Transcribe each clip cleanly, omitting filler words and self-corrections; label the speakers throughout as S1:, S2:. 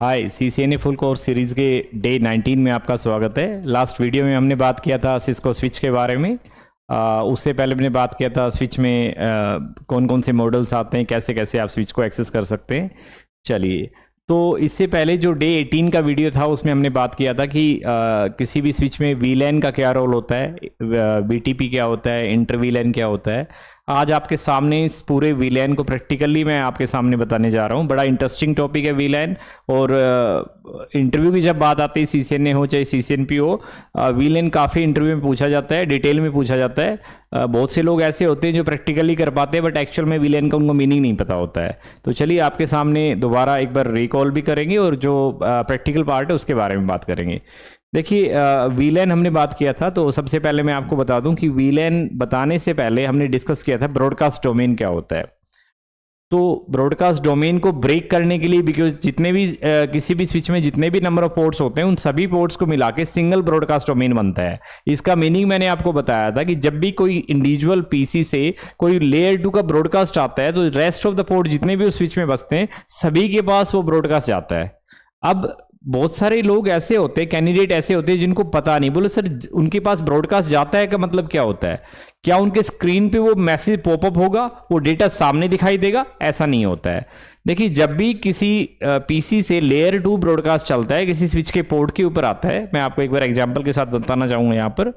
S1: हाय, CCNA full course series के day 19 में आपका स्वागत है। लास्ट वीडियो में हमने बात किया था सिस्को स्विच के बारे में। उससे पहले मैंने बात किया था स्विच में कौन कौन से मॉडल्स आते हैं, कैसे कैसे आप स्विच को एक्सेस कर सकते हैं। चलिए, तो इससे पहले जो डे 18 का वीडियो था उसमें हमने बात किया था कि किसी भी स्विच में वीलैन का क्या रोल होता है, बीटीपी क्या होता है, इंटर वीलैन क्या होता है। आज आपके सामने इस पूरे वीलैन को प्रैक्टिकली मैं आपके सामने बताने जा रहा हूँ। बड़ा इंटरेस्टिंग टॉपिक है वीलैन। और इंटरव्यू की जब बात आती है, सीसीएनए हो चाहे सीसीएनपी हो, वीलैन काफ़ी इंटरव्यू में पूछा जाता है, डिटेल में पूछा जाता है। बहुत से लोग ऐसे होते हैं जो प्रैक्टिकली कर पाते हैं बट एक्चुअल में वीलैन का उनको मीनिंग नहीं पता होता है। तो चलिए आपके सामने दोबारा एक बार रिकॉल भी करेंगे और जो प्रैक्टिकल पार्ट है उसके बारे में बात करेंगे। देखिए, वीलैन हमने बात किया था, तो सबसे पहले मैं आपको बता दूं कि वीलैन बताने से पहले हमने डिस्कस किया था ब्रॉडकास्ट डोमेन क्या होता है। तो ब्रॉडकास्ट डोमेन को ब्रेक करने के लिए, बिकॉज जितने भी किसी भी स्विच में जितने भी नंबर ऑफ पोर्ट्स होते हैं उन सभी पोर्ट्स को मिला के सिंगल ब्रॉडकास्ट डोमेन बनता है। इसका मीनिंग मैंने आपको बताया था कि जब भी कोई इंडिविजुअल पीसी से कोई लेयर 2 का ब्रॉडकास्ट आता है तो रेस्ट ऑफ द पोर्ट जितने भी उस स्विच में बसते हैं सभी के पास वो ब्रॉडकास्ट जाता है। अब बहुत सारे लोग ऐसे होते हैं, कैंडिडेट ऐसे होते हैं जिनको पता नहीं। बोले सर, उनके पास ब्रॉडकास्ट जाता है का मतलब क्या होता है? क्या उनके स्क्रीन पे वो मैसेज पॉपअप होगा, वो डेटा सामने दिखाई देगा? ऐसा नहीं होता है। देखिए, जब भी किसी पीसी से लेयर 2 ब्रॉडकास्ट चलता है, किसी स्विच के पोर्ट के ऊपर आता है, मैं आपको एक बार एग्जांपल के साथ बताना चाहूंगा। यहां पर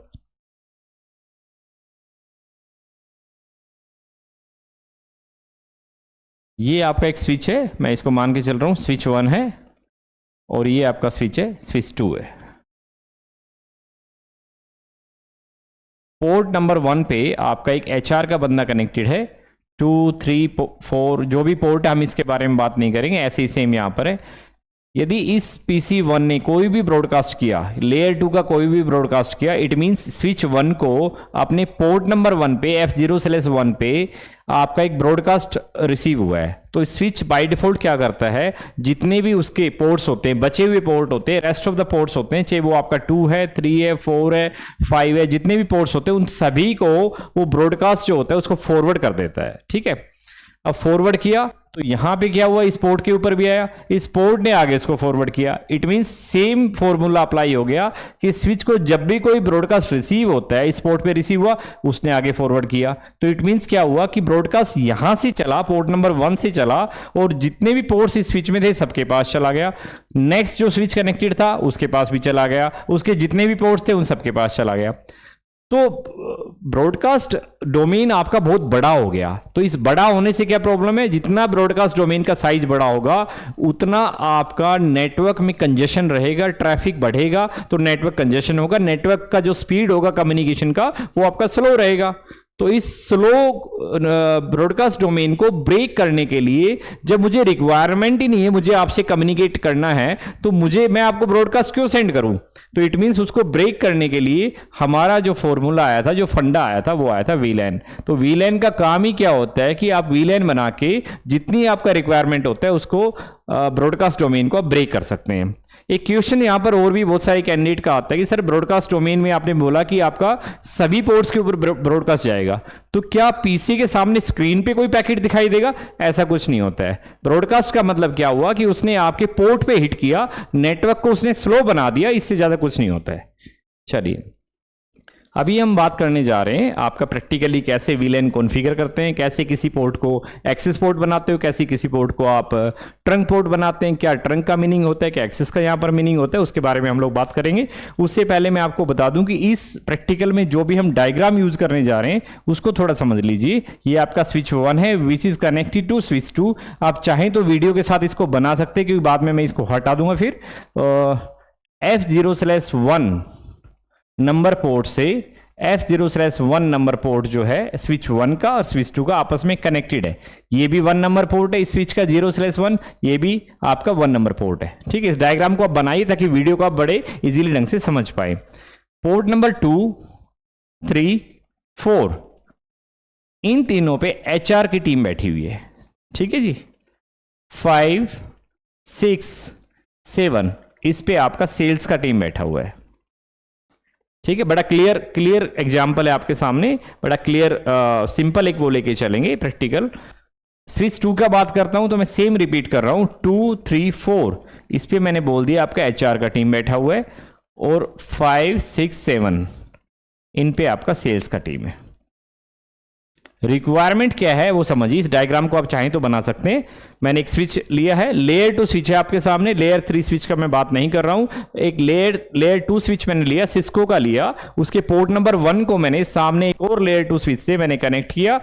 S1: ये आपका एक स्विच है, मैं इसको मान के चल रहा हूं स्विच 1 है, और ये आपका स्विच है स्विच 2 है। पोर्ट नंबर 1 पे आपका एक एचआर का बंदा कनेक्टेड है। 2, 3, 4 जो भी पोर्ट है हम इसके बारे में बात नहीं करेंगे, ऐसे ही सेम यहां पर है। यदि इस PC1 ने कोई भी ब्रॉडकास्ट किया, लेयर 2 का कोई भी ब्रॉडकास्ट किया, इट मींस स्विच 1 को अपने पोर्ट नंबर 1 पे F0/1 पे आपका एक ब्रॉडकास्ट रिसीव हुआ है। तो स्विच बाय डिफॉल्ट क्या करता है, जितने भी उसके पोर्ट्स होते हैं, बचे हुए पोर्ट होते हैं, रेस्ट ऑफ द पोर्ट्स होते हैं, चाहे वो आपका 2 है, 3 है, 4 है, 5 है, जितने भी पोर्ट्स होते हैं उन सभी को वो ब्रॉडकास्ट जो होता है उसको फॉरवर्ड कर देता है। ठीक है, अब फॉरवर्ड किया तो यहां पे क्या हुआ, इस पोर्ट के ऊपर भी आया, इस पोर्ट ने आगे इसको फॉरवर्ड किया। It means same formula apply हो गया कि स्विच को जब भी कोई ब्रॉडकास्ट रिसीव होता है, इस पोर्ट पे रिसीव हुआ, उसने आगे फॉरवर्ड किया। तो इट मींस क्या हुआ कि ब्रॉडकास्ट यहां से चला, पोर्ट नंबर 1 से चला, और जितने भी पोर्ट्स इस स्विच में थे सबके पास चला गया। नेक्स्ट जो स्विच कनेक्टेड था उसके पास भी चला गया, उसके जितने भी पोर्ट्स थे उन सबके पास चला गया। तो ब्रॉडकास्ट डोमेन आपका बहुत बड़ा हो गया। तो इस बड़ा होने से क्या प्रॉब्लम है, जितना ब्रॉडकास्ट डोमेन का साइज बड़ा होगा उतना आपका नेटवर्क में कंजेशन रहेगा, ट्रैफिक बढ़ेगा तो नेटवर्क कंजेशन होगा, नेटवर्क का जो स्पीड होगा कम्युनिकेशन का वो आपका स्लो रहेगा। तो इस स्लो ब्रॉडकास्ट डोमेन को ब्रेक करने के लिए, जब मुझे रिक्वायरमेंट ही नहीं है, मुझे आपसे कम्युनिकेट करना है, तो मैं आपको ब्रॉडकास्ट क्यों सेंड करूं? तो इट मींस उसको ब्रेक करने के लिए हमारा जो फॉर्मूला आया था, जो फंडा आया था, वो आया था वीलैन। तो वीलैन का काम ही क्या होता है कि आप वीलैन बना के जितनी आपका रिक्वायरमेंट होता है उसको ब्रॉडकास्ट डोमेन को आप ब्रेक कर सकते हैं। एक क्वेश्चन यहां पर और भी बहुत सारे कैंडिडेट का आता है कि सर, ब्रॉडकास्ट डोमेन में आपने बोला कि आपका सभी पोर्ट्स के ऊपर ब्रॉडकास्ट जाएगा, तो क्या पीसी के सामने स्क्रीन पे कोई पैकेट दिखाई देगा? ऐसा कुछ नहीं होता है। ब्रॉडकास्ट का मतलब क्या हुआ कि उसने आपके पोर्ट पे हिट किया, नेटवर्क को उसने स्लो बना दिया, इससे ज्यादा कुछ नहीं होता है। चलिए, अभी हम बात करने जा रहे हैं आपका प्रैक्टिकली कैसे वीलैन कॉन्फ़िगर करते हैं, कैसे किसी पोर्ट को एक्सेस पोर्ट बनाते हो, कैसे किसी पोर्ट को आप ट्रंक पोर्ट बनाते हैं, क्या ट्रंक का मीनिंग होता है, क्या एक्सेस का यहाँ पर मीनिंग होता है, उसके बारे में हम लोग बात करेंगे। उससे पहले मैं आपको बता दूं कि इस प्रैक्टिकल में जो भी हम डायग्राम यूज करने जा रहे हैं उसको थोड़ा समझ लीजिए। ये आपका स्विच 1 है which is connected to switch 2। आप चाहें तो वीडियो के साथ इसको बना सकते हैं, क्योंकि बाद में मैं इसको हटा दूंगा। फिर F0/1 नंबर पोर्ट से F0/1 नंबर पोर्ट जो है स्विच 1 का और स्विच 2 का आपस में कनेक्टेड है। ये भी 1 नंबर पोर्ट है इस स्विच का 0/1, ये भी आपका 1 नंबर पोर्ट है। ठीक है, इस डायग्राम को आप बनाइए ताकि वीडियो को आप बड़े इजीली ढंग से समझ पाए। पोर्ट नंबर 2, 3, 4 इन तीनों पे HR की टीम बैठी हुई है। ठीक है जी। 5, 6, 7 इस पे आपका सेल्स का टीम बैठा हुआ है। ठीक है, बड़ा क्लियर एग्जाम्पल है आपके सामने, बड़ा क्लियर सिंपल एक वो लेके चलेंगे प्रैक्टिकल। स्विच 2 का बात करता हूं तो मैं सेम रिपीट कर रहा हूं, 2 3 4 इस पे मैंने बोल दिया आपका एचआर का टीम बैठा हुआ है, और 5 6 7 इन पे आपका सेल्स का टीम है। रिक्वायरमेंट क्या है वो समझिए, इस डायग्राम को आप चाहें तो बना सकते हैं। मैंने एक स्विच लिया है, लेयर 2 स्विच है आपके सामने, लेयर 3 स्विच का मैं बात नहीं कर रहा हूं। एक लेयर 2 स्विच मैंने लिया, सिस्को का लिया, उसके पोर्ट नंबर 1 को मैंने सामने एक और लेयर 2 स्विच से मैंने कनेक्ट किया,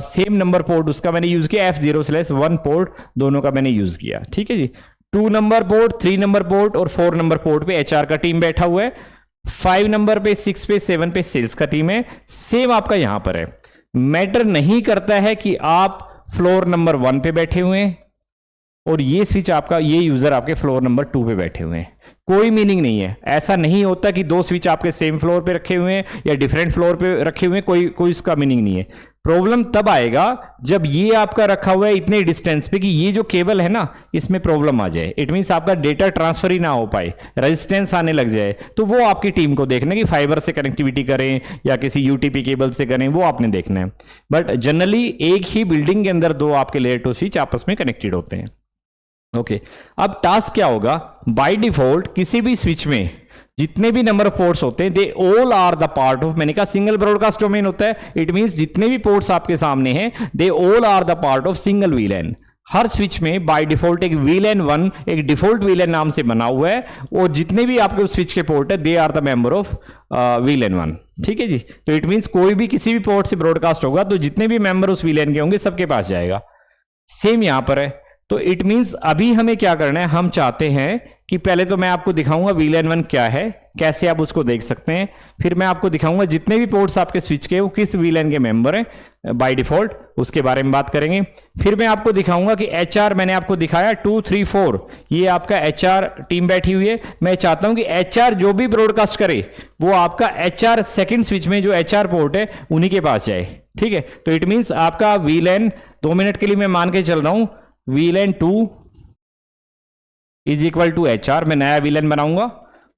S1: सेम नंबर पोर्ट उसका मैंने यूज किया, F0/1 पोर्ट दोनों का मैंने यूज किया। ठीक है जी, 2 नंबर पोर्ट, 3 नंबर पोर्ट और 4 नंबर पोर्ट पे एचआर का टीम बैठा हुआ है, 5 नंबर पे, 6 पे, 7 पे सेल्स का टीम है। सेम आपका यहां पर है। मैटर नहीं करता है कि आप फ्लोर नंबर 1 पे बैठे हुए हैं और ये स्विच आपका, ये यूजर आपके फ्लोर नंबर 2 पे बैठे हुए हैं, कोई मीनिंग नहीं है। ऐसा नहीं होता कि 2 स्विच आपके सेम फ्लोर पे रखे हुए हैं या डिफरेंट फ्लोर पे रखे हुए हैं, कोई इसका मीनिंग नहीं है। प्रॉब्लम तब आएगा जब ये आपका रखा हुआ है इतने डिस्टेंस पे कि ये जो केबल है ना, इसमें प्रॉब्लम आ जाए। इट मीन्स आपका डेटा ट्रांसफर ही ना हो पाए, रेजिस्टेंस आने लग जाए, तो वो आपकी टीम को देखना कि फाइबर से कनेक्टिविटी करें या किसी यूटीपी केबल से करें, वो आपने देखना है। बट जनरली एक ही बिल्डिंग के अंदर 2 आपके लेयर 2 स्विच आपस में कनेक्टेड होते हैं। ओके, अब टास्क क्या होगा, बाय डिफॉल्ट किसी भी स्विच में जितने भी नंबर ऑफ पोर्ट्स होते हैं, they all are the part of, मैंने कहा सिंगल ब्रॉडकास्ट डोमेन होता है, इट मींस जितने भी पोर्ट्स आपके सामने हैं, they all are the part of single VLAN. हर स्विच में बाय डिफॉल्ट एक वीलैन 1 एक डिफॉल्ट वीलैन नाम से बना हुआ है, और जितने भी आपके उस स्विच के पोर्ट है, they are the member of VLAN 1। ठीक है जी, तो इट मींस कोई भी किसी भी पोर्ट से ब्रॉडकास्ट होगा तो जितने भी मेंबर उस वीलैन के होंगे सबके पास जाएगा। सेम यहां पर है। तो इट मींस अभी हमें क्या करना है, हम चाहते हैं कि पहले तो मैं आपको दिखाऊंगा वीलैन 1 क्या है, कैसे आप उसको देख सकते हैं, फिर मैं आपको दिखाऊंगा जितने भी पोर्ट्स आपके स्विच के वो किस वीलैन के मेंबर हैं बाय डिफॉल्ट, उसके बारे में बात करेंगे। फिर मैं आपको दिखाऊंगा कि एचआर, मैंने आपको दिखाया 2 3 4 ये आपका एचआर टीम बैठी हुई है। मैं चाहता हूं कि एचआर जो भी ब्रॉडकास्ट करे वो आपका एचआर सेकंड स्विच में जो एचआर पोर्ट है उन्हीं के पास जाए। ठीक है, तो इट मींस आपका वीलैन, 2 मिनट के लिए मैं मान के चल रहा हूं, VLAN 2 is equal to HR, मैं नया वीलैन बनाऊंगा,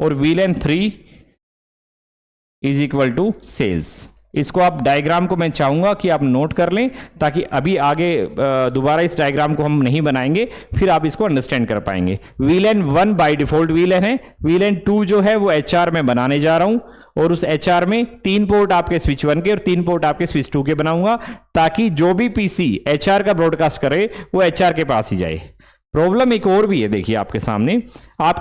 S1: और VLAN 3 is equal to sales. इसको आप डायग्राम को मैं चाहूंगा कि आप नोट कर लें, ताकि अभी आगे दोबारा इस डायग्राम को हम नहीं बनाएंगे, फिर आप इसको अंडरस्टैंड कर पाएंगे। वीलैन 1 बाय डिफॉल्ट वीलैन है, वीलैन 2 जो है वो एचआर में बनाने जा रहा हूं, और उस एचआर में 3 पोर्ट आपके स्विच 1 के और 3 पोर्ट आपके स्विच 2 के बनाऊंगा, ताकि जो भी पीसी एचआर का ब्रॉडकास्ट करे वो एचआर के पास ही जाए। प्रॉब्लम एक और भी है, देखिए आपके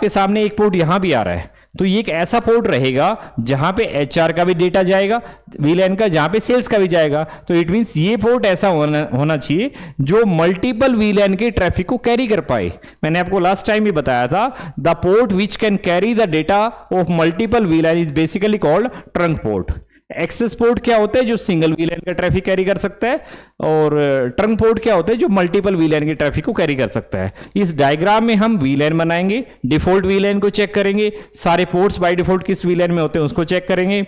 S1: सामने एक पोर्ट यहां भी आ रहा है, तो ये एक ऐसा पोर्ट रहेगा जहां पे एचआर का भी डेटा जाएगा वीलैन का, जहां पे सेल्स का भी जाएगा। तो इट मींस ये पोर्ट ऐसा होना चाहिए जो मल्टीपल वीलैन के ट्रैफिक को कैरी कर पाए। मैंने आपको लास्ट टाइम भी बताया था, the port which can carry the data of multiple VLAN is basically called trunk port. Access port क्या होता है, जो सिंगल वीलैन का ट्रैफिक कैरी कर सकता है, और ट्रंक पोर्ट क्या होता है, जो मल्टीपल वीलैन के ट्रैफिक को कैरी कर सकता है। इस डायग्राम में हम वीलैन बनाएंगे, डिफॉल्ट वीलैन को चेक करेंगे, सारे पोर्ट्स बाय डिफॉल्ट किस वीलैन में होते हैं उसको चेक करेंगे,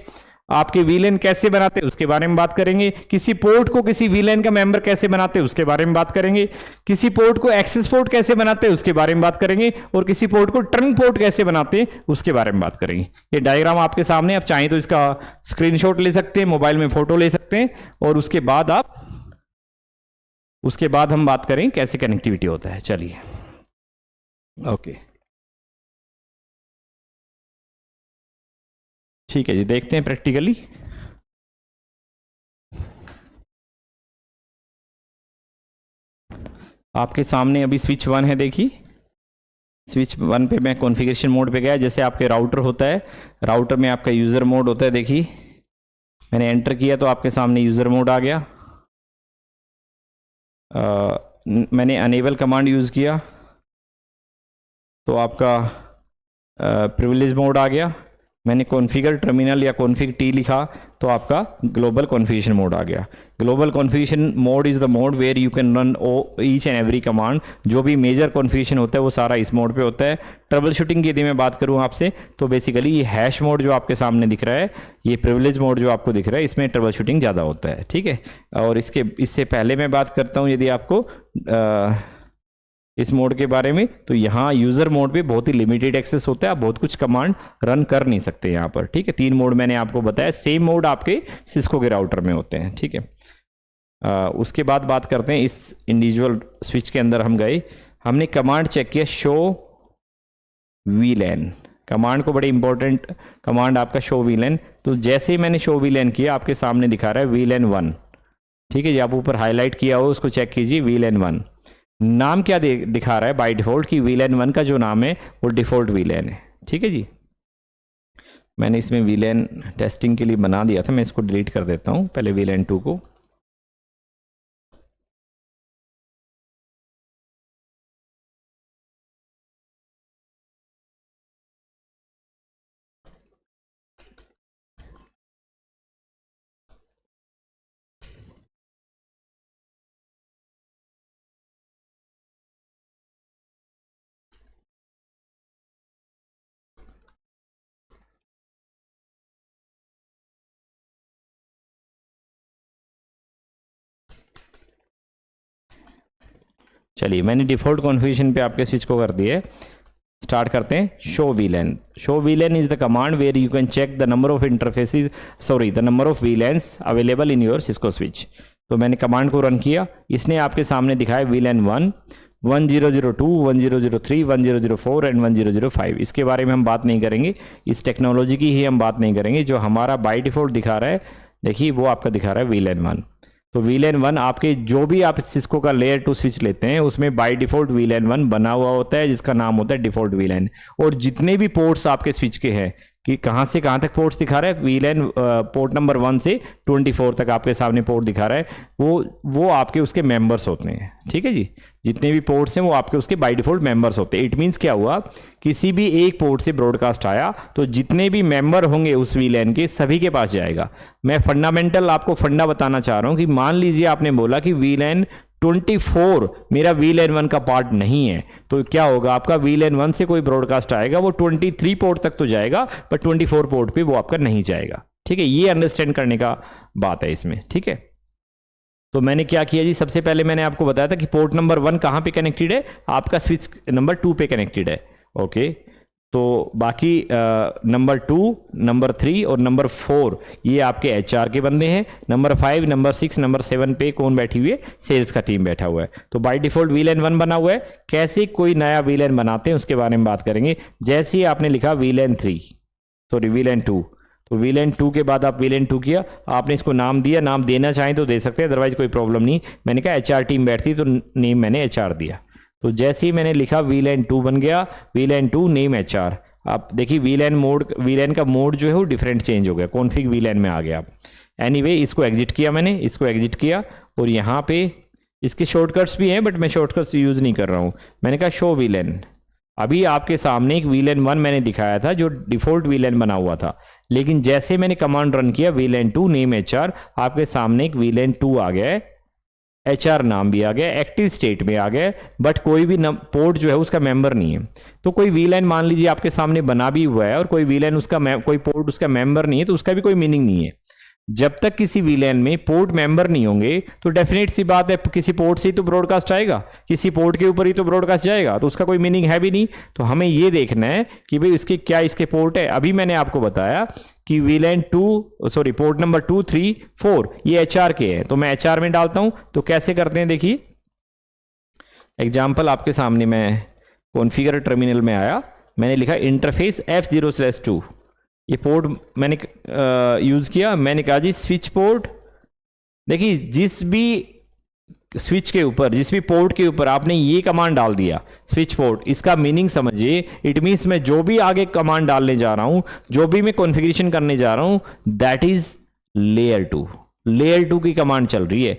S1: आपके वीलैन कैसे बनाते हैं उसके बारे में बात करेंगे, किसी पोर्ट को किसी वीलैन का मेंबर कैसे बनाते हैं उसके बारे में बात करेंगे, किसी पोर्ट को एक्सेस पोर्ट कैसे बनाते हैं उसके बारे में बात करेंगे, और किसी पोर्ट को ट्रंक पोर्ट कैसे बनाते हैं उसके बारे में बात करेंगे। ये डायग्राम आपके सामने, आप चाहें तो इसका स्क्रीनशॉट ले सकते हैं, मोबाइल में फोटो ले सकते हैं, और उसके बाद हम बात करें कैसे कनेक्टिविटी होता है। चलिए, ओके, ठीक है जी, देखते हैं प्रैक्टिकली। आपके सामने अभी स्विच 1 है, देखिए स्विच 1 पे मैं कॉन्फ़िगरेशन मोड पे गया, जैसे आपके राउटर होता है, राउटर में आपका यूज़र मोड होता है। देखिए मैंने एंटर किया तो आपके सामने यूज़र मोड आ गया, मैंने अनेबल कमांड यूज़ किया तो आपका प्रिविलेज मोड आ गया, मैंने कॉन्फ़िगर टर्मिनल या कॉन्फ़िग टी लिखा तो आपका ग्लोबल कॉन्फ़िगरेशन मोड आ गया। Global configuration mode is the mode where you can run each and every command, जो भी मेजर कॉन्फ़िगरेशन होता है वो सारा इस मोड पे होता है। ट्रबल शूटिंग की यदि मैं बात करूँ आपसे, तो बेसिकली ये हैश मोड जो आपके सामने दिख रहा है, ये प्रिविलेज मोड जो आपको दिख रहा है, इसमें ट्रबल शूटिंग ज़्यादा होता है। ठीक है, और इससे पहले मैं बात करता हूँ यदि आपको इस मोड के बारे में, तो यहाँ यूज़र मोड पे बहुत ही लिमिटेड एक्सेस होता है, आप बहुत कुछ कमांड रन कर नहीं सकते यहाँ पर। ठीक है, 3 मोड मैंने आपको बताया, सेम मोड आपके सिस्को के राउटर में होते हैं। ठीक है, उसके बाद बात करते हैं इस इंडिविजुअल स्विच के अंदर हम गए, हमने कमांड चेक किया शो वीलैन कमांड को, बड़े इंपॉर्टेंट कमांड आपका शो वीलैन। तो जैसे ही मैंने शो वीलैन किया आपके सामने दिखा रहा है वीलैन 1, ठीक है जी, आप ऊपर हाईलाइट किया हो उसको चेक कीजिए, वीलैन 1 नाम क्या दिखा रहा है बाय डिफॉल्ट कि वीलैन 1 का जो नाम है वो डिफॉल्ट वीलैन है, ठीक है जी। मैंने इसमें वीलैन टेस्टिंग के लिए बना दिया था, मैं इसको डिलीट कर देता हूँ पहले वीलैन 2 को। चलिए मैंने डिफॉल्ट कॉन्फ़िगरेशन पे आपके स्विच को कर दिया है। स्टार्ट करते हैं show VLAN. Show VLAN is the command where you can check the number of interfaces, sorry the number of VLANs available in your Cisco switch. तो मैंने कमांड को रन किया, इसने आपके सामने दिखाया वीलैन 1, 1002, 1003, 1004 एंड 1005। इसके बारे में हम बात नहीं करेंगे, इस टेक्नोलॉजी की ही हम बात नहीं करेंगे। जो हमारा बाय डिफॉल्ट दिखा रहा है, देखिए वो आपका दिखा रहा है वीलैन 1। तो वीलैन 1 आपके जो भी आप सिस्को का लेयर 2 स्विच लेते हैं उसमें बाय डिफॉल्ट वीलैन 1 बना हुआ होता है, जिसका नाम होता है डिफॉल्ट वीलैन। और जितने भी पोर्ट्स आपके स्विच के हैं कि कहाँ से कहाँ तक पोर्ट्स दिखा रहा है, वीलैन पोर्ट नंबर 1 से 24 तक आपके सामने पोर्ट दिखा रहा है, वो आपके उसके मेंबर्स होते हैं, ठीक है जी। जितने भी पोर्ट्स हैं वो आपके उसके बाय डिफॉल्ट मेंबर्स होते हैं। इट मीन्स क्या हुआ, किसी भी एक पोर्ट से ब्रॉडकास्ट आया तो जितने भी मेंबर होंगे उस वीलैन के सभी के पास जाएगा। मैं फंडामेंटल आपको फंडा बताना चाह रहा हूं कि मान लीजिए आपने बोला कि वीलैन 24 मेरा वीलैन 1 का पार्ट नहीं है, तो क्या होगा, आपका वीलैन 1 से कोई ब्रॉडकास्ट आएगा वो 23 पोर्ट तक तो जाएगा पर 24 पोर्ट पे वो आपका नहीं जाएगा, ठीक है। ये अंडरस्टैंड करने का बात है इसमें, ठीक है। तो मैंने क्या किया जी, सबसे पहले मैंने आपको बताया था कि पोर्ट नंबर 1 कहां पे कनेक्टेड है, आपका स्विच नंबर 2 पे कनेक्टेड है, ओके। तो बाकी नंबर 2, नंबर 3 और नंबर 4 ये आपके HR के बंदे हैं। नंबर 5, नंबर 6, नंबर 7 पे कौन बैठी हुई है, सेल्स का टीम बैठा हुआ है। तो बाय डिफॉल्ट वीलैन 1 बना हुआ है। कैसे कोई नया वीलैन बनाते हैं उसके बारे में बात करेंगे। जैसे ही आपने लिखा वीलैन 3, सॉरी वीलैन 2, तो वीलैन 2 के बाद आप वीलैन 2 किया, आपने इसको नाम दिया, नाम देना चाहें तो दे सकते हैं, अदरवाइज कोई प्रॉब्लम नहीं। मैंने कहा HR टीम बैठती तो नेम मैंने HR दिया। तो जैसे ही मैंने लिखा वीलैन 2 बन गया, वीलैन 2 नेम HR। आप देखिए वीलैन का मोड जो है वो डिफरेंट चेंज हो गया, कॉन्फिग वीलैन में आ गया। एनीवे इसको एग्जिट किया मैंने, इसको एग्जिट किया और यहाँ पे इसके शॉर्टकट्स भी हैं बट मैं शॉर्टकट्स यूज़ नहीं कर रहा हूँ। मैंने कहा शो वीलैन। अभी आपके सामने एक वीलैन 1 मैंने दिखाया था जो डिफॉल्ट वीलैन बना हुआ था, लेकिन जैसे मैंने कमांड रन किया वीलैन 2 नेम HR, आपके सामने एक वीलैन 2 आ गया है, HR नाम भी आ गया, एक्टिव स्टेट में आ गया, बट कोई भी पोर्ट जो है उसका मेंबर नहीं है। तो कोई वीलैन मान लीजिए आपके सामने बना भी हुआ है और कोई वीलैन उसका कोई पोर्ट उसका मेंबर नहीं है, तो उसका भी कोई मीनिंग नहीं है। जब तक किसी वीलैन में पोर्ट मेंबर नहीं होंगे तो डेफिनेट सी बात है किसी पोर्ट से ही तो ब्रॉडकास्ट आएगा, किसी पोर्ट के ऊपर ही तो ब्रॉडकास्ट जाएगा, तो उसका कोई मीनिंग है भी नहीं। तो हमें ये देखना है कि भाई इसके क्या इसके पोर्ट है। अभी मैंने आपको बताया कि वीलैन 2 सॉरी पोर्ट नंबर 2, 3, 4 ये HR के हैं, तो मैं HR में डालता हूं। तो कैसे करते हैं देखिए, एग्जाम्पल आपके सामने मैं कॉन्फ़िगर टर्मिनल में आया, मैंने लिखा इंटरफेस F0/2, ये पोर्ट मैंने यूज़ किया। मैंने कहा जी स्विच पोर्ट, देखिए जिस भी स्विच के ऊपर जिस भी पोर्ट के ऊपर आपने ये कमांड डाल दिया स्विच पोर्ट, इसका मीनिंग समझिए, इट मीन्स मैं जो भी आगे कमांड डालने जा रहा हूं, जो भी मैं कॉन्फ़िगरेशन करने जा रहा हूं, दैट इज लेयर 2। लेयर 2 की कमांड चल रही है।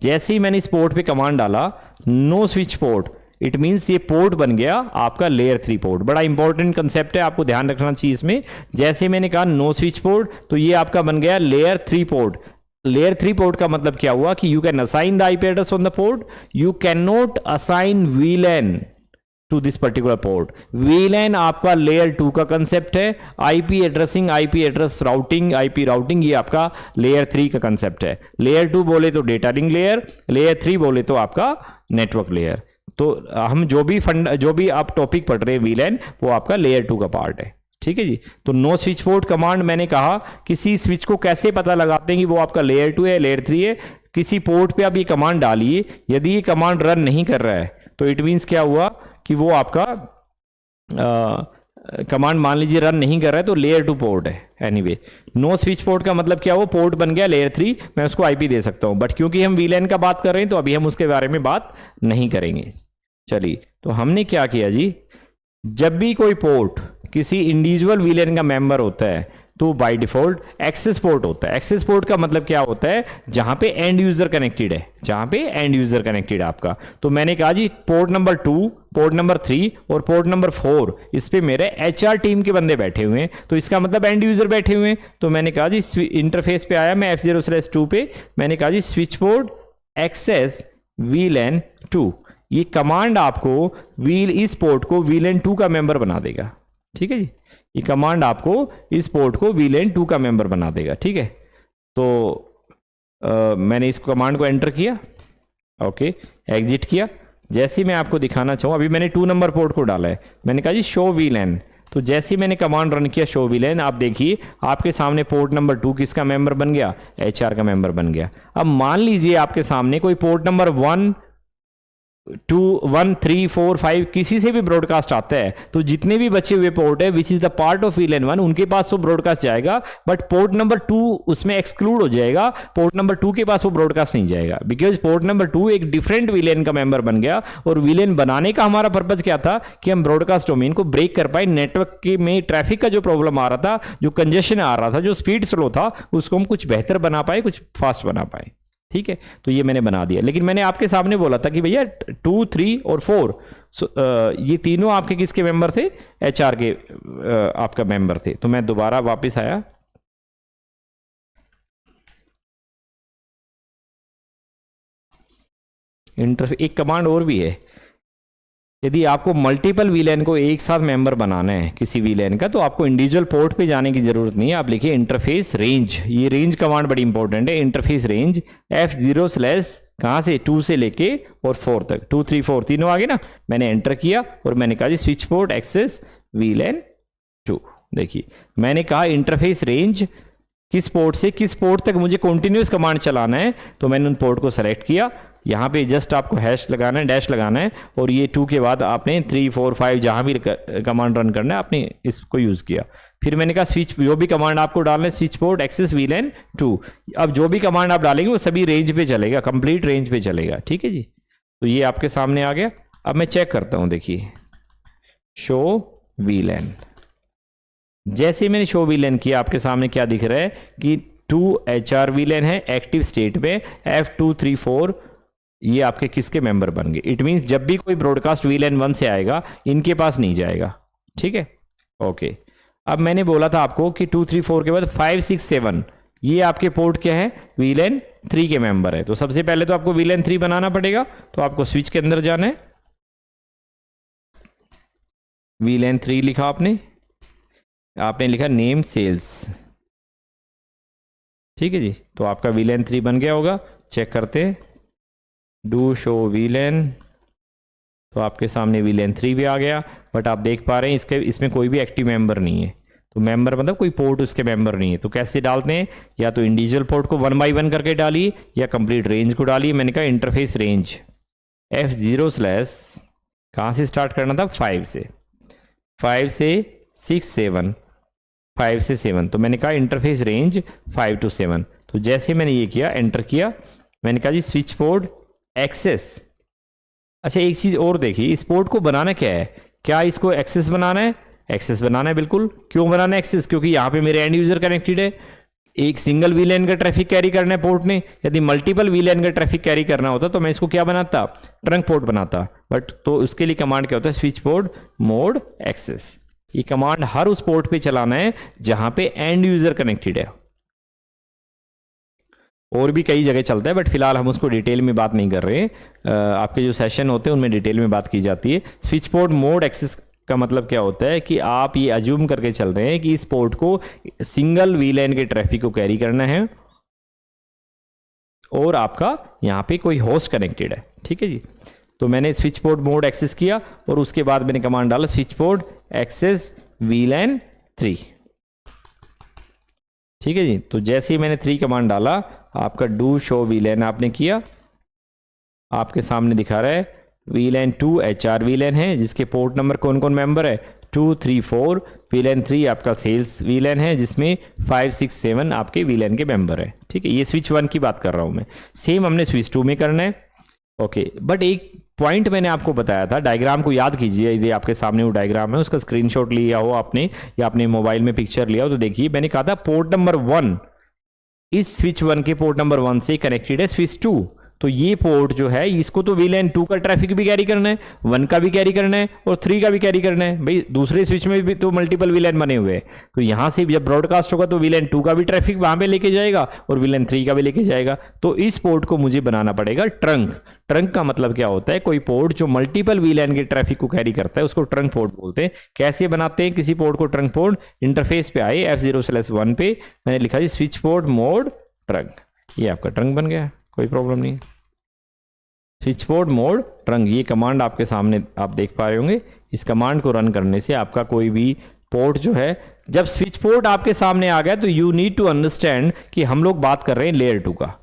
S1: जैसे ही मैंने इस पोर्ट पे कमांड डाला know switch port, it means ये पोर्ट बन गया आपका लेयर 3 पोर्ट। बड़ा इंपॉर्टेंट कंसेप्ट है, आपको ध्यान रखना चाहिए इसमें। जैसे मैंने कहा नो स्विच पोर्ट, तो ये आपका बन गया लेयर 3 पोर्ट। लेयर 3 पोर्ट का मतलब क्या हुआ कि you can assign the IP address on the port, you can not assign VLAN to this particular port. VLAN आपका लेयर 2 का कंसेप्ट है। IP addressing, IP address routing, IP routing ये आपका लेयर 3 का कंसेप्ट है। लेयर 2 बोले तो data link layer, layer 3 बोले तो आपका नेटवर्क लेयर। तो हम जो भी आप टॉपिक पढ़ रहे हैं वीलैन, वो आपका लेयर 2 का पार्ट है, ठीक है जी। तो नो स्विच पोर्ट कमांड मैंने कहा किसी स्विच को कैसे पता लगाते हैं कि वो आपका लेयर 2 है लेयर 3 है, किसी पोर्ट पे आप ये कमांड डालिए, यदि ये कमांड रन नहीं कर रहा है तो इट मीन्स क्या हुआ कि वो आपका कमांड मान लीजिए रन नहीं कर रहा है, तो लेयर 2 पोर्ट है। एनीवे, नो स्विच पोर्ट का मतलब क्या, वो पोर्ट बन गया लेयर 3, मैं उसको आईपी दे सकता हूं, बट क्योंकि हम वीलैन का बात कर रहे हैं तो अभी हम उसके बारे में बात नहीं करेंगे। चलिए, तो हमने क्या किया जी, जब भी कोई पोर्ट किसी इंडिविजुअल वीलैन का मेंबर होता है तो बाय डिफॉल्ट एक्सेस पोर्ट होता है। एक्सेस पोर्ट का मतलब क्या होता है, जहां पे एंड यूजर कनेक्टेड है, जहां पे एंड यूजर कनेक्टेड है आपका। तो मैंने कहा जी पोर्ट नंबर 2, पोर्ट नंबर 3 और पोर्ट नंबर 4 इस पे मेरे एचआर टीम के बंदे बैठे हुए हैं, तो इसका मतलब एंड यूजर बैठे हुए हैं। तो मैंने कहा जी इंटरफेस पे आया मैं F0/2 पे, मैंने कहा जी स्विच पोर्ट एक्सेस VLAN 2। ये कमांड आपको इस पोर्ट को VLAN 2 का मेंबर बना देगा। ठीक है जी, ये कमांड आपको इस पोर्ट को VLAN 2 का मेंबर बना देगा। ठीक है, तो मैंने इस कमांड को एंटर किया, ओके, एग्जिट किया। जैसे ही मैं आपको दिखाना चाहूँ, अभी मैंने 2 नंबर पोर्ट को डाला है, मैंने कहा जी शो VLAN। तो जैसे ही मैंने कमांड रन किया शो VLAN, आप देखिए आपके सामने पोर्ट नंबर 2 किसका मेंबर बन गया, HR का मेंबर बन गया। अब मान लीजिए आपके सामने कोई पोर्ट नंबर 1, 2, 1, 3, 4, 5 किसी से भी ब्रॉडकास्ट आता है, तो जितने भी बचे हुए पोर्ट है which is the part of VLAN 1, उनके पास वो ब्रॉडकास्ट जाएगा, बट पोर्ट नंबर 2 उसमें एक्सक्लूड हो जाएगा, पोर्ट नंबर 2 के पास वो ब्रॉडकास्ट नहीं जाएगा, बिकॉज पोर्ट नंबर 2 एक डिफरेंट VLAN का मेंबर बन गया। और VLAN बनाने का हमारा पर्पज क्या था कि हम ब्रॉडकास्ट डोमेन को ब्रेक कर पाए, नेटवर्क के में ट्रैफिक का जो प्रॉब्लम आ रहा था, जो कंजेशन आ रहा था, जो स्पीड स्लो था, उसको हम कुछ बेहतर बना पाए, कुछ फास्ट बना पाए। ठीक है, तो ये मैंने बना दिया। लेकिन मैंने आपके सामने बोला था कि भैया 2, 3 और 4 ये तीनों आपके किसके मेंबर थे, HR के आपका मेंबर थे। तो मैं दोबारा वापस आया, एक कमांड और भी है, यदि आपको मल्टीपल VLAN को एक साथ मेंबर बनाना है किसी VLAN का, तो आपको इंडिविजुअल पोर्ट पे जाने की जरूरत नहीं है। आप लिखिए इंटरफेस रेंज, ये रेंज कमांड बड़ी इंपॉर्टेंट है। इंटरफेस रेंज F0/ कहाँ से 2 से लेके और 4 तक, 2, 3, 4 तीनों आगे ना, मैंने एंटर किया और मैंने कहा जी स्विच पोर्ट एक्सेस VLAN 2। देखिए मैंने कहा इंटरफेस रेंज किस पोर्ट से किस पोर्ट तक मुझे कॉन्टिन्यूस कमांड चलाना है, तो मैंने उन पोर्ट को सेलेक्ट किया। यहाँ पे जस्ट आपको हैश लगाना है, डैश लगाना है, और ये 2 के बाद आपने 3, 4, 5 जहाँ भी कमांड रन करना है आपने इसको यूज़ किया। फिर मैंने कहा स्विच, जो भी कमांड आपको डालना है स्विच पोर्ट एक्सेस VLAN 2। अब जो भी कमांड आप डालेंगे वो सभी रेंज पे चलेगा, कंप्लीट रेंज पे चलेगा। ठीक है जी, तो ये आपके सामने आ गया। अब मैं चेक करता हूँ, देखिए शो VLAN, जैसे ही मैंने शो VLAN किया आपके सामने क्या दिख रहा है कि 2 HR VLAN है एक्टिव स्टेट में, F2, 3, 4 ये आपके किसके मेंबर बन गए। इट मींस जब भी कोई ब्रॉडकास्ट VLAN 1 से आएगा इनके पास नहीं जाएगा। ठीक है, ओके। अब मैंने बोला था आपको कि 2, 3, 4 के बाद 5, 6, 7 ये आपके पोर्ट क्या है, VLAN 3 के मेंबर है। तो सबसे पहले तो आपको VLAN 3 बनाना पड़ेगा, तो आपको स्विच के अंदर जाना है, VLAN 3 लिखा आपने लिखा नेम सेल्स। ठीक है जी, तो आपका VLAN 3 बन गया होगा। चेक करते हैं, डू शो VLAN, तो आपके सामने VLAN 3 भी आ गया, बट आप देख पा रहे हैं इसमें कोई भी एक्टिव मेंबर नहीं है। तो मेंबर मतलब कोई पोर्ट उसके मेंबर नहीं है। तो कैसे डालते हैं, या तो इंडिविजुअल पोर्ट को 1 by 1 करके डालिए या कंप्लीट रेंज को डालिए। मैंने कहा इंटरफेस रेंज F0/ कहाँ से स्टार्ट करना था, 5 से 6, 7, 5 से 7। तो मैंने कहा इंटरफेस रेंज 5 to 7। तो जैसे मैंने ये किया, एंटर किया, मैंने कहा जी स्विच पोर्ट एक्सेस। अच्छा एक चीज और देखिए, इस पोर्ट को बनाना क्या है, क्या इसको एक्सेस बनाना है, एक्सेस बनाना है बिल्कुल। क्यों बनाना है एक्सेस, क्योंकि यहाँ पे मेरे एंड यूजर कनेक्टेड है। एक सिंगल VLAN का ट्रैफिक कैरी करना है पोर्ट ने, यदि मल्टीपल VLAN का ट्रैफिक कैरी करना होता तो मैं इसको क्या बनाता, ट्रंक पोर्ट बनाता। बट तो उसके लिए कमांड क्या होता है, स्विच पोर्ट मोड एक्सेस। ये कमांड हर उस पोर्ट पे चलाना है जहां पे एंड यूजर कनेक्टेड है। और भी कई जगह चलता है, बट फिलहाल हम उसको डिटेल में बात नहीं कर रहे हैं। आपके जो सेशन होते हैं उनमें डिटेल में बात की जाती है। स्विच पोर्ट मोड एक्सेस का मतलब क्या होता है कि आप ये अज्यूम करके चल रहे हैं कि इस पोर्ट को सिंगल VLAN के ट्रैफिक को कैरी करना है और आपका यहाँ पे कोई होस्ट कनेक्टेड है। ठीक है जी, तो मैंने स्विच पोर्ट मोड एक्सेस किया और उसके बाद मैंने कमांड डाला स्विच पोर्ट एक्सेस VLAN 3। ठीक है जी, तो जैसे ही मैंने 3 कमांड डाला आपका डू शो वीलैन आपने किया, आपके सामने दिखा रहा है वीलैन 2 HR वीलैन है, जिसके पोर्ट नंबर कौन कौन मेंबर है 2 3 4। वीलैन 3 आपका सेल्स वीलैन है, जिसमें 5 6 7 आपके वीलैन के मेंबर है। ठीक है, ये स्विच 1 की बात कर रहा हूँ मैं। सेम हमने स्विच 2 में करना है। ओके, बट एक पॉइंट मैंने आपको बताया था, डायग्राम को याद कीजिए। यदि आपके सामने वो डायग्राम है, उसका स्क्रीनशॉट लिया हो आपने या अपने मोबाइल में पिक्चर लिया हो, तो देखिए मैंने कहा था पोर्ट नंबर 1, इस स्विच 1 के पोर्ट नंबर 1 से कनेक्टेड है स्विच 2। तो ये पोर्ट जो है, इसको तो वीलैन 2 का ट्रैफिक भी कैरी करना है, 1 का भी कैरी करना है और 3 का भी कैरी करना है। भाई दूसरे स्विच में भी तो मल्टीपल वीलैन बने हुए हैं, तो यहां से जब ब्रॉडकास्ट होगा तो वीलैन 2 का भी ट्रैफिक वहां पे लेके जाएगा और वीलैन 3 का भी लेके जाएगा। तो इस पोर्ट को मुझे बनाना पड़ेगा ट्रंक। ट्रंक का मतलब क्या होता है, कोई पोर्ट जो मल्टीपल वीलैन के ट्रैफिक को कैरी करता है उसको ट्रंक पोर्ट बोलते हैं। कैसे बनाते हैं किसी पोर्ट को ट्रंक पोर्ट, इंटरफेस पे आए F0/1 पे मैंने लिखा जी स्विच पोर्ट मोड ट्रंक, ये आपका ट्रंक बन गया, कोई प्रॉब्लम नहीं। स्विच पोर्ट मोड ट्रंक, ये कमांड आपके सामने आप देख पा रहे होंगे। इस कमांड को रन करने से आपका कोई भी पोर्ट जो है, जब स्विच पोर्ट आपके सामने आ गया तो यू नीड टू अंडरस्टैंड कि हम लोग बात कर रहे हैं लेयर 2 का।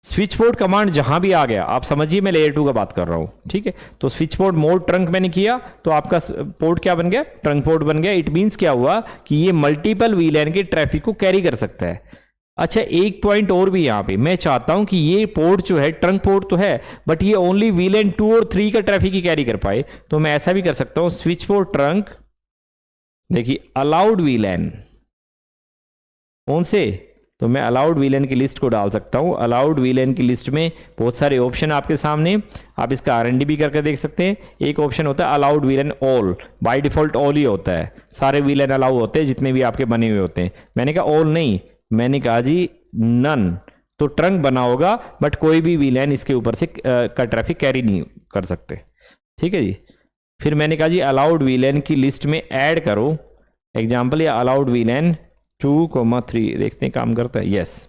S1: स्विच पोर्ट कमांड जहां भी आ गया आप समझिए मैं लेयर 2 का बात कर रहा हूं। ठीक है, तो स्विच पोर्ट मोड ट्रंक मैंने किया तो आपका पोर्ट क्या बन गया, ट्रंक पोर्ट बन गया। इट मींस क्या हुआ कि ये मल्टीपल वीलैन के ट्रैफिक को कैरी कर सकता है। अच्छा, एक पॉइंट और भी यहां पे मैं चाहता हूं कि ये पोर्ट जो है ट्रंक पोर्ट तो है, बट ये ओनली वीलैन 2 और 3 का ट्रैफिक ही कैरी कर पाए। तो मैं ऐसा भी कर सकता हूं, स्विच पोर्ट ट्रंक, देखिए अलाउड वीलैन कौन से, तो मैं अलाउड वीलैन की लिस्ट को डाल सकता हूं। अलाउड वीलैन की लिस्ट में बहुत सारे ऑप्शन आपके सामने, आप इसका R&D भी करके देख सकते हैं। एक ऑप्शन होता है allowed वीलैन all, by default all he होता है, सारे वीलैन अलाउ होते हैं जितने भी आपके बने हुए होते हैं। मैंने कहा ऑल नहीं, मैंने कहा जी नन, तो ट्रंक बना होगा बट कोई भी वीलैन इसके ऊपर से का ट्रैफिक कैरी नहीं कर सकते। ठीक है जी, फिर मैंने कहा जी अलाउड वीलैन की लिस्ट में ऐड करो एग्जाम्पल या अलाउड वीलैन 2,3, देखते हैं काम करता है, यस।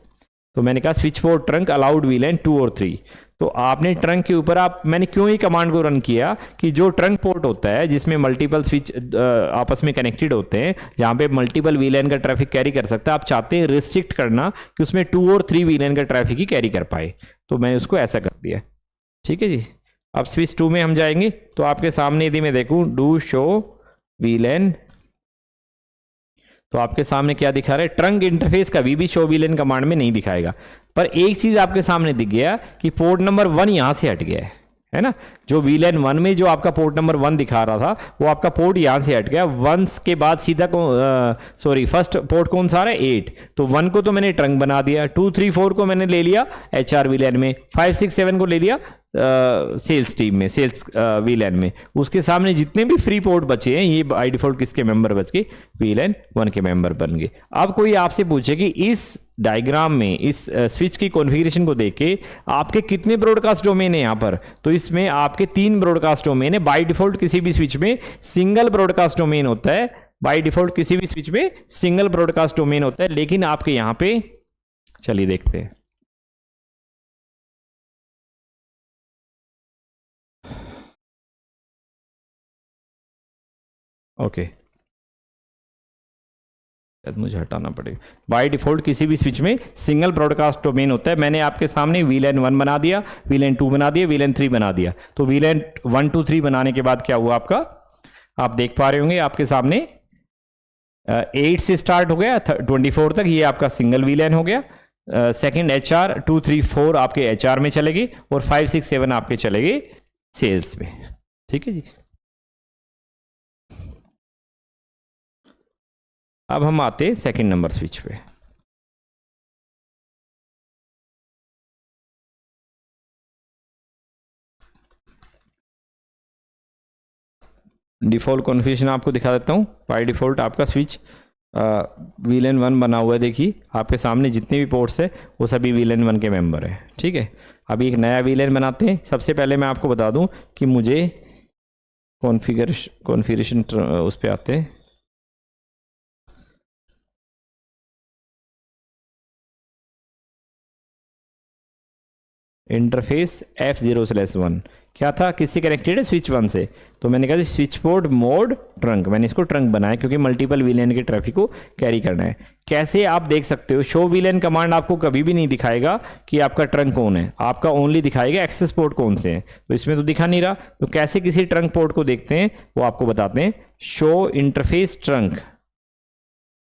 S1: तो मैंने कहा स्विच पोर्ट ट्रंक अलाउड वीलैन 2 और 3। तो आपने ट्रंक के ऊपर मैंने क्यों ही कमांड को रन किया कि जो ट्रंक पोर्ट होता है जिसमें मल्टीपल स्विच आपस में कनेक्टेड होते हैं, जहां पे मल्टीपल वीलैन का ट्रैफिक कैरी कर सकता है, आप चाहते हैं रिस्ट्रिक्ट करना कि उसमें 2 और 3 वीलैन का ट्रैफिक ही कैरी कर पाए, तो मैंने उसको ऐसा कर दिया। ठीक है जी, अब स्विच 2 में हम जाएंगे तो आपके सामने यदि मैं देखूं डू शो वीलैन, तो आपके सामने क्या दिखा रहा है, ट्रंक इंटरफेस कभी भी शो वीलैन कमांड में नहीं दिखाएगा। पर एक चीज आपके सामने दिख गया कि पोर्ट नंबर 1 यहां से हट गया है ना। जो वीलैन 1 में जो आपका पोर्ट नंबर 1 दिखा रहा था वो आपका पोर्ट यहां से हट गया। 1 के बाद सीधा फर्स्ट पोर्ट कौन सा आ रहा है 8, तो 1 को तो मैंने ट्रंक बना दिया, 2 3 4 को मैंने ले लिया HR वीलैन में, 5 6 7 को ले लिया सेल्स टीम में, सेल्स वीलैन में। उसके सामने जितने भी फ्री पोर्ट बचे हैं ये बाय डिफॉल्ट किसके मेंबर बच गए, वीलैन 1 के मेंबर बन गए। अब कोई आपसे पूछे कि इस डायग्राम में इस स्विच की कॉन्फ़िगरेशन को देख के आपके कितने ब्रॉडकास्ट डोमेन है यहाँ पर, तो इसमें आपके 3 ब्रॉडकास्ट डोमेन है। बाय डिफॉल्ट किसी भी स्विच में सिंगल ब्रॉडकास्ट डोमेन होता है, बाय डिफॉल्ट किसी भी स्विच में सिंगल ब्रॉडकास्ट डोमेन होता है, लेकिन आपके यहाँ पे चलिए देखते हैं। ओके, मुझे हटाना पड़ेगा। बाय डिफॉल्ट किसी भी स्विच में सिंगल ब्रॉडकास्ट डोमेन होता है। मैंने आपके सामने वीलैन 1 बना दिया, वीलैन 2 बना दिया, वीलैन 3 बना दिया। तो वीलैन 1 2 3 बनाने के बाद क्या हुआ आपका, आप देख पा रहे होंगे आपके सामने 8 से स्टार्ट हो गया 24 तक, ये आपका सिंगल वीलैन हो गया। सेकंड HR 2 3 4 आपके HR में चले गए और 5 6 7 आपके चले गए सेल्स में। ठीक है जी, अब हम आते हैं सेकंड नंबर स्विच पे। डिफॉल्ट कॉन्फ़िगरेशन आपको दिखा देता हूँ। बाय डिफॉल्ट आपका स्विच वीलैन 1 बना हुआ है, देखिए आपके सामने जितने भी पोर्ट्स है वो सभी वीलैन 1 के मेंबर है। ठीक है, अभी एक नया वीलैन बनाते हैं। सबसे पहले मैं आपको बता दूं कि मुझे कॉन्फ़िगरेशन उस पर आते हैं, इंटरफेस F0/1 क्या था, किससे कनेक्टेड है, स्विच 1 से। तो मैंने कहा स्विच पोर्ट मोड ट्रंक, मैंने इसको ट्रंक बनाया क्योंकि मल्टीपल वीलैन के ट्रैफिक को कैरी करना है। कैसे आप देख सकते हो, शो वीलैन कमांड आपको कभी भी नहीं दिखाएगा कि आपका ट्रंक कौन है, आपका ओनली दिखाएगा एक्सेस पोर्ट कौन से हैं। तो इसमें तो दिखा नहीं रहा, तो कैसे किसी ट्रंक पोर्ट को देखते हैं वो आपको बताते हैं। शो इंटरफेस ट्रंक,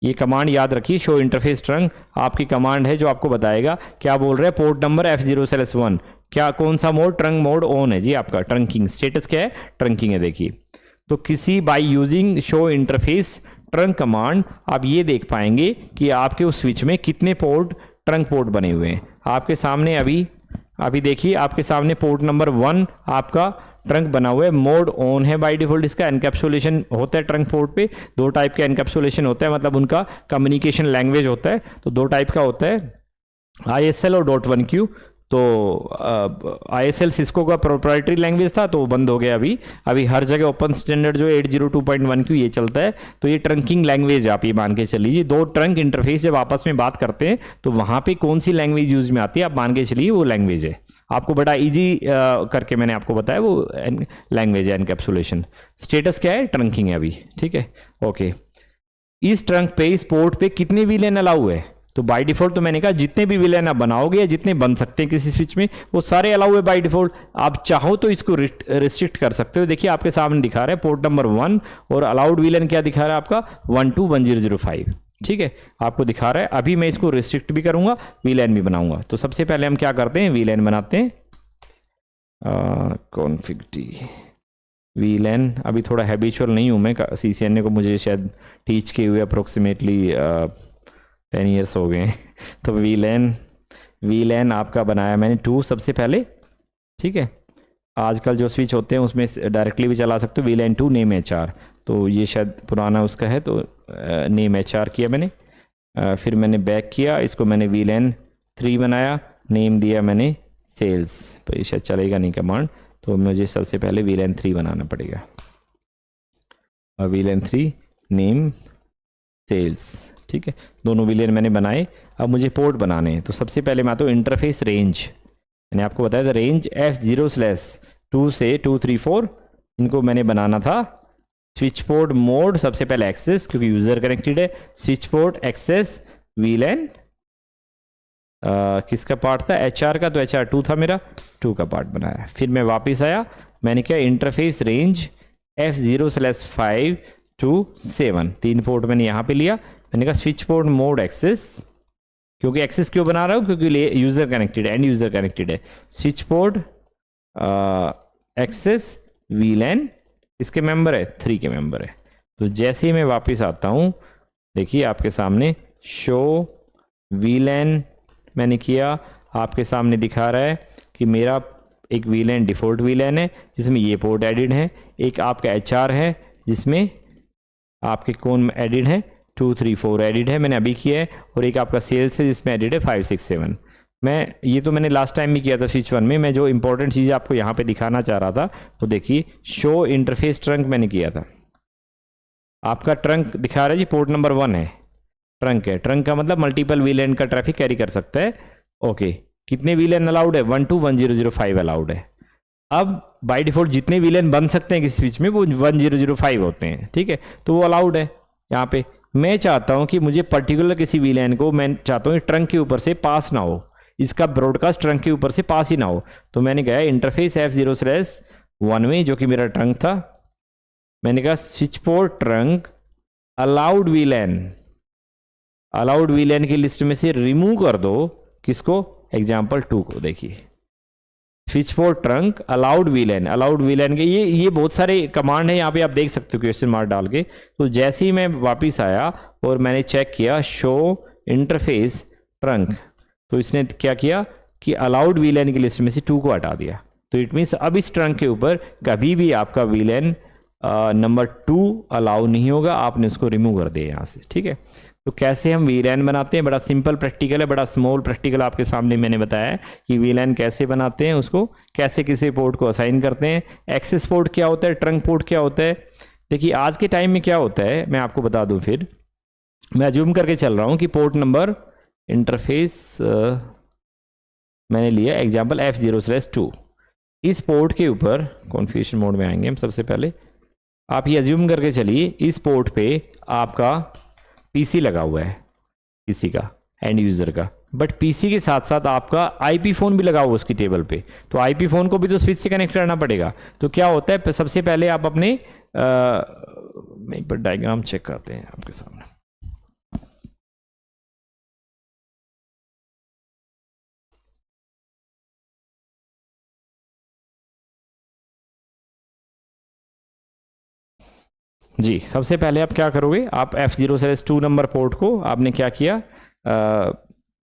S1: ये कमांड याद रखिए, शो इंटरफेस ट्रंक आपकी कमांड है जो आपको बताएगा क्या बोल रहे हैं, पोर्ट नंबर F0/1 क्या, कौन सा मोड, ट्रंक मोड ऑन है जी आपका, ट्रंकिंग स्टेटस क्या है, ट्रंकिंग है। देखिए तो किसी by using show interface trunk command आप ये देख पाएंगे कि आपके उस स्विच में कितने पोर्ट, ट्रंक पोर्ट बने हुए हैं। आपके सामने अभी देखिए, आपके सामने पोर्ट नंबर 1 आपका ट्रंक बना हुआ है, मोड ऑन है बाय डिफॉल्ट। इसका एनकैप्सुलेशन होता है ट्रंक पोर्ट पे, 2 टाइप का एनकैप्सुलेशन होता है, मतलब उनका कम्युनिकेशन लैंग्वेज होता है, तो 2 टाइप का होता है, ISL और .1Q। तो ISL सिस्को का प्रोप्राइटरी लैंग्वेज था तो वो बंद हो गया। अभी हर जगह ओपन स्टैंडर्ड जो 802.1Q ये चलता है, तो ये ट्रंकिंग लैंग्वेज आप ये मान के चलिए। 2 ट्रंक इंटरफेस जब आपस में बात करते हैं तो वहाँ पे कौन सी लैंग्वेज यूज में आती है आप मान के चलिए वो लैंग्वेज है। आपको बड़ा इजी करके मैंने आपको बताया वो लैंग्वेज है एनकैप्सुलेशन। स्टेटस क्या है, ट्रंकिंग है अभी, ठीक है, ओके। इस ट्रंक पे, इस पोर्ट पे कितने वीलैन अलाउ है, तो बाय डिफॉल्ट तो मैंने कहा जितने भी वीलैन आप बनाओगे या जितने बन सकते हैं किसी स्विच में वो सारे अलाउ है बाय डिफॉल्ट। आप चाहो तो इसको रिस्ट्रिक्ट कर सकते हो। देखिए आपके सामने दिखा रहा है पोर्ट नंबर 1 और अलाउड वीलैन क्या दिखा रहा है आपका 121005, ठीक है, आपको दिखा रहा है। अभी मैं इसको रिस्ट्रिक्ट भी करूंगा, वीलैन भी बनाऊंगा। तो सबसे पहले हम क्या करते हैं, वीलैन बनाते हैं, कॉन्फिग टी वीलैन। अभी थोड़ा हैबिचुअल नहीं हूं मैं, CCNA को मुझे शायद टीच किए हुए अप्रोक्सीमेटली 10 ईयर्स हो गए तो वीलैन आपका बनाया मैंने 2 सबसे पहले, ठीक है। आजकल जो स्विच होते हैं उसमें डायरेक्टली भी चला सकते हो, वीलैन 2 नेम HR, तो ये शायद पुराना उसका है, तो नेम HR किया मैंने। फिर मैंने बैक किया, इसको मैंने वीलैन 3 बनाया, नेम दिया मैंने सेल्स, पर ये शायद चलेगा नहीं कमांड, तो मुझे सबसे पहले वीलैन 3 बनाना पड़ेगा। वीलैन 3 नेम सेल्स, ठीक है, दोनों वीलैन मैंने बनाए। अब मुझे पोर्ट बनाने हैं, तो सबसे पहले मैं आता हूँ इंटरफेस रेंज। मैंने आपको बताया था रेंज F0/2 से 234 इनको मैंने बनाना था। स्विच पोर्ट मोड सबसे पहले एक्सेस, क्योंकि यूजर कनेक्टेड है, स्विच पोर्ट एक्सेस वीलैन किसका पार्ट था, HR का, तो HR 2 था मेरा, 2 का पार्ट बनाया। फिर मैं वापस आया, मैंने क्या interface range F0/5 to 7 3 port मैंने यहाँ पे लिया। मैंने कहा स्विच पोर्ट मोड एक्सेस, क्योंकि एक्सेस क्यों बना रहा हूँ, क्योंकि यूजर कनेक्टेड है, एंड यूजर कनेक्टेड है। स्विच पोर्ट एक्सेस वीलैन इसके मेंबर है, 3 के मेंबर है। तो जैसे ही मैं वापस आता हूँ, देखिए आपके सामने शो वीलैन मैंने किया, आपके सामने दिखा रहा है कि मेरा एक वीलैन डिफॉल्ट वीलैन है जिसमें ये पोर्ट एडिड है, एक आपका HR है जिसमें आपके कौन एडिड है, 2 3 4 एडिड है, मैंने अभी किया है, और एक आपका सेल्स है जिसमें एडिड है 5 6 7। मैं ये तो मैंने लास्ट टाइम भी किया था स्विच 1 में। मैं जो इंपॉर्टेंट चीज़ आपको यहाँ पे दिखाना चाह रहा था वो देखिए, शो इंटरफेस ट्रंक मैंने किया था। आपका ट्रंक दिखा रहा है जी, पोर्ट नंबर 1 है, ट्रंक है, ट्रंक का मतलब मल्टीपल वीलैन का ट्रैफिक कैरी कर सकता है, ओके। कितने वीलैन अलाउड है, 121005 अलाउड है। अब बाय डिफॉल्ट जितने वीलैन बन सकते हैं किसी स्विच में वो 1005 होते हैं, ठीक है, तो वो अलाउड है। यहाँ पे मैं चाहता हूँ कि मुझे पर्टिकुलर किसी वीलैन को मैं चाहता हूँ ट्रंक के ऊपर से पास ना हो, इसका ब्रॉडकास्ट ट्रंक के ऊपर से पास ही ना हो, तो मैंने गया इंटरफेस F0/1 में, जो कि मेरा ट्रंक था। मैंने कहा स्विच पोर्ट ट्रंक अलाउड वीलैन की लिस्ट में से रिमूव कर दो, किसको, एग्जाम्पल 2 को। देखिए स्विच पोर्ट ट्रंक अलाउड वीलैन के ये बहुत सारे कमांड है, यहाँ पे आप देख सकते हो क्वेश्चन मार्क डाल के। तो जैसे ही मैं वापस आया और मैंने चेक किया शो इंटरफेस ट्रंक, तो इसने क्या किया कि अलाउड वीलैन की लिस्ट में से 2 को हटा दिया। तो इट मीन्स अब इस ट्रंक के ऊपर कभी भी आपका वीलैन नंबर 2 अलाउ नहीं होगा, आपने उसको रिमूव कर दिया यहाँ से, ठीक है। तो कैसे हम वीलैन बनाते हैं, बड़ा सिंपल प्रैक्टिकल है, बड़ा स्मॉल प्रैक्टिकल आपके सामने मैंने बताया है कि वीलैन कैसे बनाते हैं, उसको कैसे किसी पोर्ट को असाइन करते हैं, एक्सेस पोर्ट क्या होता है, ट्रंक पोर्ट क्या होता है। देखिए आज के टाइम में क्या होता है मैं आपको बता दूं, फिर मैं अज्यूम करके चल रहा हूं कि पोर्ट नंबर इंटरफेस मैंने लिया एग्जाम्पल F0/2। इस पोर्ट के ऊपर कॉन्फ़िगरेशन मोड में आएंगे हम। सबसे पहले आप ये अज्यूम करके चलिए इस पोर्ट पे आपका पीसी लगा हुआ है, किसी का एंड यूज़र का, बट पीसी के साथ साथ आपका आईपी फ़ोन भी लगा हुआ उसकी टेबल पे। तो आईपी फ़ोन को भी तो स्विच से कनेक्ट करना पड़ेगा। तो क्या होता है, सबसे पहले आप अपने एक बार डायग्राम चेक करते हैं आपके सामने। जी, सबसे पहले आप क्या करोगे, आप F0/2 नंबर पोर्ट को आपने क्या किया,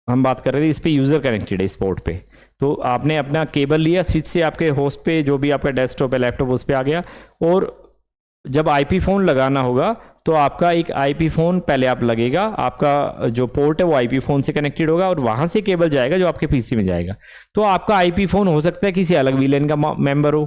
S1: हम बात कर रहे थे इस पे यूज़र कनेक्टेड है इस पोर्ट पे, तो आपने अपना केबल लिया स्विच से, आपके होस्ट पे जो भी आपका डेस्कटॉप है, लैपटॉप, उस पे आ गया। और जब आईपी फ़ोन लगाना होगा तो आपका एक आईपी फ़ोन पहले आप लगेगा, आपका जो पोर्ट है वो आईपी फ़ोन से कनेक्टेड होगा और वहाँ से केबल जाएगा जो आपके पीसी में जाएगा। तो आपका आईपी फ़ोन हो सकता है किसी अलग वीलैन का मेंबर हो,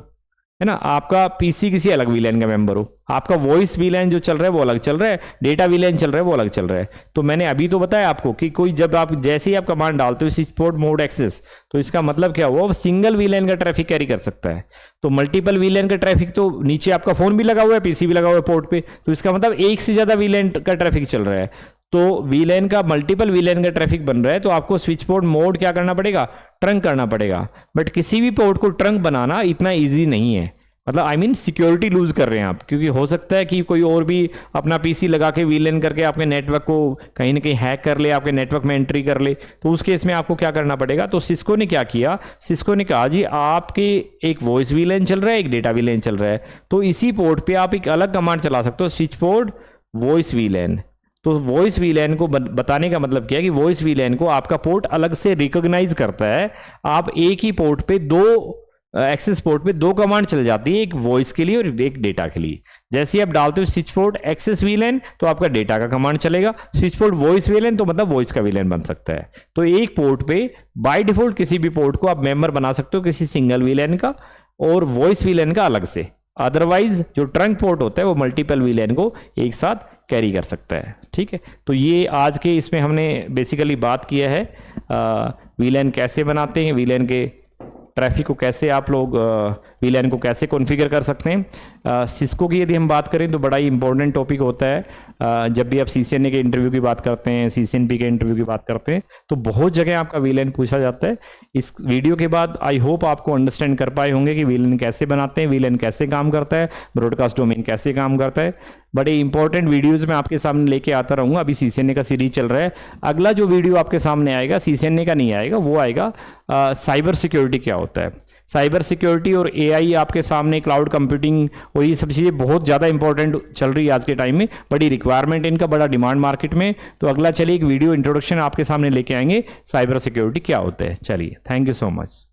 S1: है ना, आपका पीसी किसी अलग वीलैन का मेंबर हो, आपका वॉइस वीलैन जो चल रहा है वो अलग चल रहा है, डेटा वीलैन चल रहा है वो अलग चल रहा है। तो मैंने अभी तो बताया आपको कि कोई जब आप जैसे ही आप कमांड डालते हो स्विच पोर्ट मोड एक्सेस, तो इसका मतलब क्या हुआ, वो सिंगल वीलैन का ट्रैफिक कैरी कर सकता है। तो मल्टीपल वीलैन का ट्रैफिक, तो नीचे आपका फोन भी लगा हुआ है, पीसी भी लगा हुआ है पोर्ट पे, तो इसका मतलब एक से ज्यादा वीलैन का ट्रैफिक चल रहा है। तो वीलैन का मल्टीपल वीलैन का ट्रैफिक बन रहा है, तो आपको स्विच पोर्ट मोड क्या करना पड़ेगा, ट्रंक करना पड़ेगा। बट किसी भी पोर्ट को ट्रंक बनाना इतना ईजी नहीं है, मतलब आई मीन सिक्योरिटी लूज कर रहे हैं आप, क्योंकि हो सकता है कि कोई और भी अपना पीसी लगा के वीलैन करके आपके नेटवर्क को कहीं ना कहीं हैक कर ले, आपके नेटवर्क में एंट्री कर ले। तो उस केस में आपको क्या करना पड़ेगा, तो सिस्को ने क्या किया, सिस्को ने कहा जी आपके एक वॉइस वीलैन चल रहा है, एक डेटा वीलैन चल रहा है, तो इसी पोर्ट पे आप एक अलग कमांड चला सकते हो, स्विच पोर्ट वॉइस वीलैन। तो वॉइस वीलैन को बताने का मतलब क्या है कि वॉइस वीलैन को आपका पोर्ट अलग से रिकॉग्नाइज करता है। आप एक ही पोर्ट पे दो एक्सेस पोर्ट पे दो कमांड चल जाती है, एक वॉइस के लिए और एक डेटा के लिए। जैसे ही आप डालते हो स्विच पोर्ट एक्सेस वीलैन, तो आपका डेटा का कमांड चलेगा, स्विच पोर्ट वॉइस वीलैन तो मतलब वॉइस का वीलैन बन सकता है। तो एक पोर्ट पे बाय डिफॉल्ट किसी भी पोर्ट को आप मेंबर बना सकते हो किसी सिंगल वीलैन का और वॉइस वीलैन का अलग से। अदरवाइज जो ट्रंक पोर्ट होता है वो मल्टीपल वीलैन को एक साथ कैरी कर सकता है। ठीक है, तो ये आज के इसमें हमने बेसिकली बात किया है वीलैन कैसे बनाते हैं, वीलैन के ट्रैफिक को कैसे आप लोग वीलैन को कैसे कॉन्फ़िगर कर सकते हैं। सिस्को की यदि हम बात करें तो बड़ा ही इंपॉर्टेंट टॉपिक होता है। जब भी आप सीसीएनए के इंटरव्यू की बात करते हैं, सीसीएनपी के इंटरव्यू की बात करते हैं, तो बहुत जगह आपका वीलैन पूछा जाता है। इस वीडियो के बाद आई होप आपको अंडरस्टैंड कर पाए होंगे कि वीलैन कैसे बनाते हैं, वीलैन कैसे काम करता है, ब्रॉडकास्ट डोमेन कैसे काम करता है। बड़े इंपॉर्टेंट वीडियोज़ मैं आपके सामने लेके आता रहूँगा। अभी सीसीएनए का सीरीज चल रहा है, अगला जो वीडियो आपके सामने आएगा सीसीएनए का नहीं आएगा, वो आएगा साइबर सिक्योरिटी क्या होता है। साइबर सिक्योरिटी और एआई आपके सामने, क्लाउड कंप्यूटिंग और ये सब चीज़ें बहुत ज़्यादा इंपॉर्टेंट चल रही है आज के टाइम में, बड़ी रिक्वायरमेंट इनका, बड़ा डिमांड मार्केट में। तो अगला चलिए एक वीडियो इंट्रोडक्शन आपके सामने लेके आएंगे, साइबर सिक्योरिटी क्या होता है। चलिए, थैंक यू सो मच।